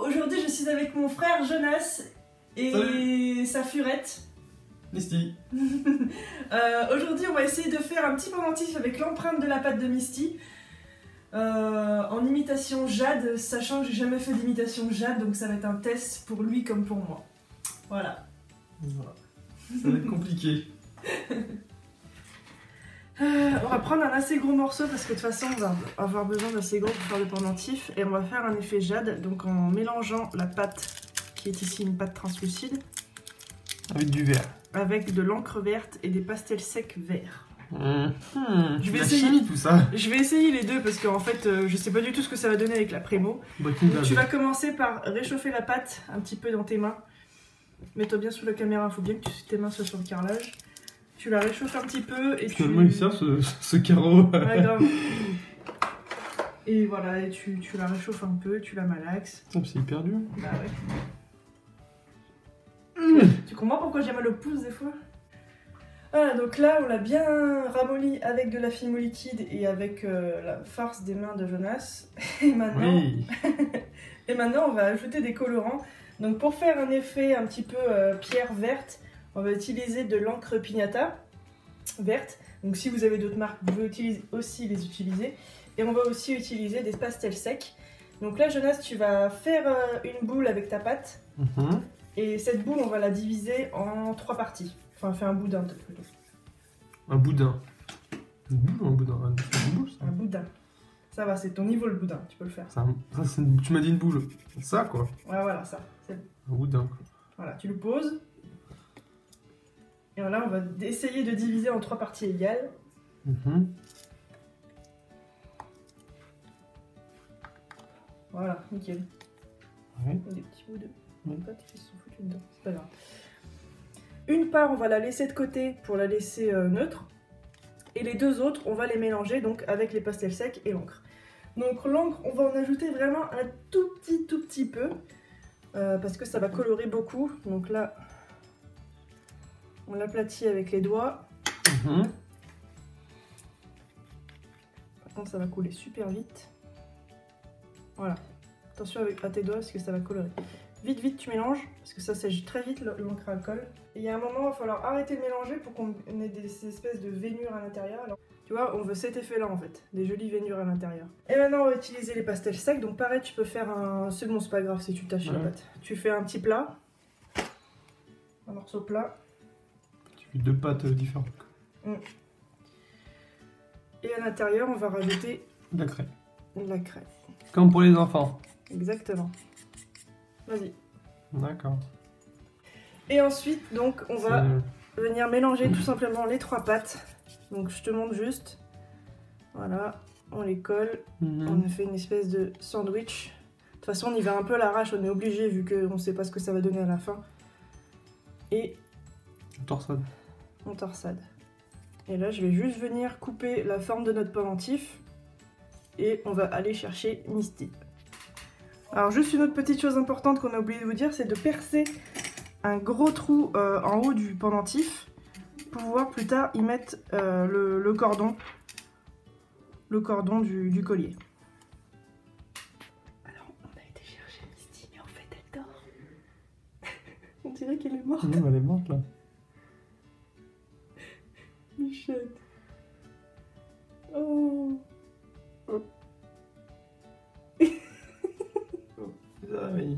aujourd'hui je suis avec mon frère Jonas et Salut. sa furette. Misty. Aujourd'hui on va essayer de faire un petit pendentif avec l'empreinte de la pâte de Misty. En imitation Jade, sachant que j'ai jamais fait d'imitation Jade, donc ça va être un test pour lui comme pour moi. Voilà. Voilà. Ça va être compliqué. On va prendre un assez gros morceau parce que de toute façon on va avoir besoin d'assez gros pour faire le pendentif et on va faire un effet Jade, donc en mélangeant la pâte qui est ici une pâte translucide Avec du vert. avec de l'encre verte et des pastels secs verts. Je vais La essayer chimie, tout ça. Je vais essayer les deux parce qu'en fait je sais pas du tout ce que ça va donner avec la Prémo. Donc, tu vas commencer par réchauffer la pâte un petit peu dans tes mains. Mets-toi bien sous la caméra, il faut bien que tes mains soient sur le carrelage. Tu la réchauffes un petit peu et Finalement il sert ce carreau. Ouais, grave. Et voilà, et tu la réchauffes un peu, tu la malaxes. Oh, c'est hyper dur. Bah ouais. Tu comprends pourquoi j'ai mal au pouce des fois? Voilà, donc là on l'a bien ramolli avec de la fimo liquide et avec la farce des mains de Jonas. Et maintenant, Oui. et maintenant on va ajouter des colorants. Donc pour faire un effet un petit peu pierre verte, on va utiliser de l'encre pignata verte. Donc si vous avez d'autres marques, vous pouvez aussi les utiliser. Et on va aussi utiliser des pastels secs. Donc là Jonas, tu vas faire une boule avec ta pâte. Et cette boule, on va la diviser en 3 parties. Enfin, fais un boudin peut-être plutôt. Un boudin. Une boule ou un boudin? Une boule, ça. Un boudin. Ça va, c'est ton niveau le boudin, tu peux le faire. Tu m'as dit une boule. Ça quoi. Ouais, voilà, ça. Un boudin quoi. Voilà, tu le poses. Et voilà, on va essayer de diviser en 3 parties égales. Voilà, nickel. Ouais. Des petits bouts de pâte qui se sont foutus dedans, c'est pas grave. Une part, on va la laisser de côté pour la laisser neutre. Et les deux autres, on va les mélanger donc avec les pastels secs et l'encre. Donc l'encre, on va en ajouter vraiment un tout petit peu. Parce que ça va colorer beaucoup. Donc là, on l'aplatit avec les doigts. Par contre, ça va couler super vite. Voilà. Attention à tes doigts parce que ça va colorer. Vite, tu mélanges, parce que ça sèche très vite l'encre alcool. Et il y a un moment, il va falloir arrêter de mélanger pour qu'on ait des espèces de vénures à l'intérieur. Alors, tu vois, on veut cet effet-là en fait, des jolies vénures à l'intérieur. Et maintenant, on va utiliser les pastels secs. Donc pareil, tu peux faire un... C'est bon, c'est pas grave si tu tâches la pâte. Tu fais un petit plat, un morceau plat. Tu fais 2 pâtes différentes. Et à l'intérieur, on va rajouter De la crème. de la crème. Comme pour les enfants. Exactement. Vas-y. D'accord. Et ensuite, donc, on va venir mélanger tout simplement les 3 pâtes. Donc, je te montre juste. Voilà, on les colle. On fait une espèce de sandwich. De toute façon, on y va un peu à l'arrache, on est obligé vu qu'on ne sait pas ce que ça va donner à la fin. Et Torsade. on torsade. Et là, je vais juste venir couper la forme de notre pendentif. Et on va aller chercher Misty. Alors juste une autre petite chose importante qu'on a oublié de vous dire, c'est de percer un gros trou en haut du pendentif pour pouvoir plus tard y mettre le cordon du collier. Alors on a été chercher Misty, mais en fait elle dort. On dirait qu'elle est morte. Non, elle est morte là. Michette. Oh. Oui.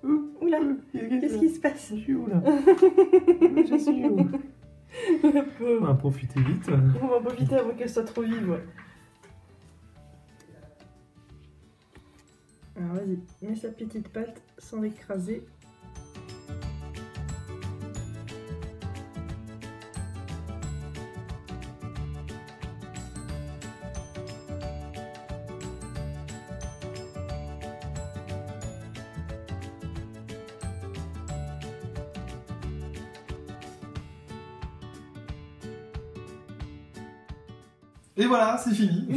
Oula, qu'est-ce qui se passe? Je suis où là? Je suis où? On va profiter vite. On va profiter avant qu'elle soit trop vive, ouais. Alors vas-y, mets sa petite pâte sans l'écraser. Et voilà, c'est fini.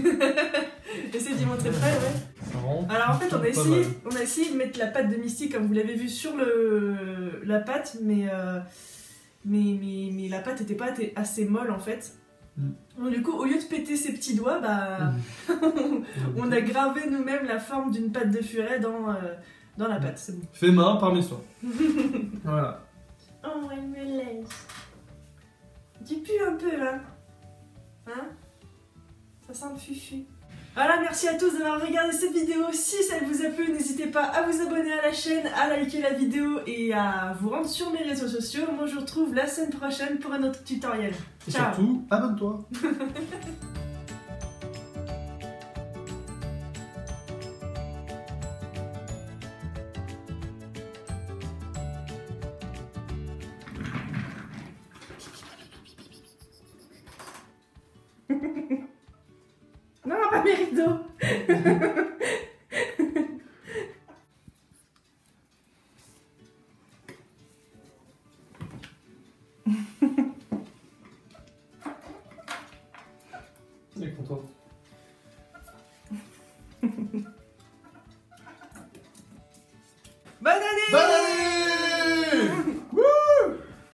Essaye d'y montrer près, ouais. Alors en fait, on a essayé de mettre la pâte de Misty comme vous l'avez vu sur la pâte, mais la pâte n'était pas assez molle en fait. Donc, du coup, au lieu de péter ses petits doigts, bah, on a gravé nous-mêmes la forme d'une pâte de furet dans la pâte. C'est bon. Fait main par mes soins. Voilà. Oh, elle me laisse. Tu pues un peu, là. Hein? Ça sent le fufu. Voilà, merci à tous d'avoir regardé cette vidéo. Si ça vous a plu, n'hésitez pas à vous abonner à la chaîne, à liker la vidéo et à vous rendre sur mes réseaux sociaux. Moi, je vous retrouve la semaine prochaine pour un autre tutoriel. Et Ciao. surtout, abonne-toi. Non, pas mes rideaux. Il est content. Bonne année! Bonne année!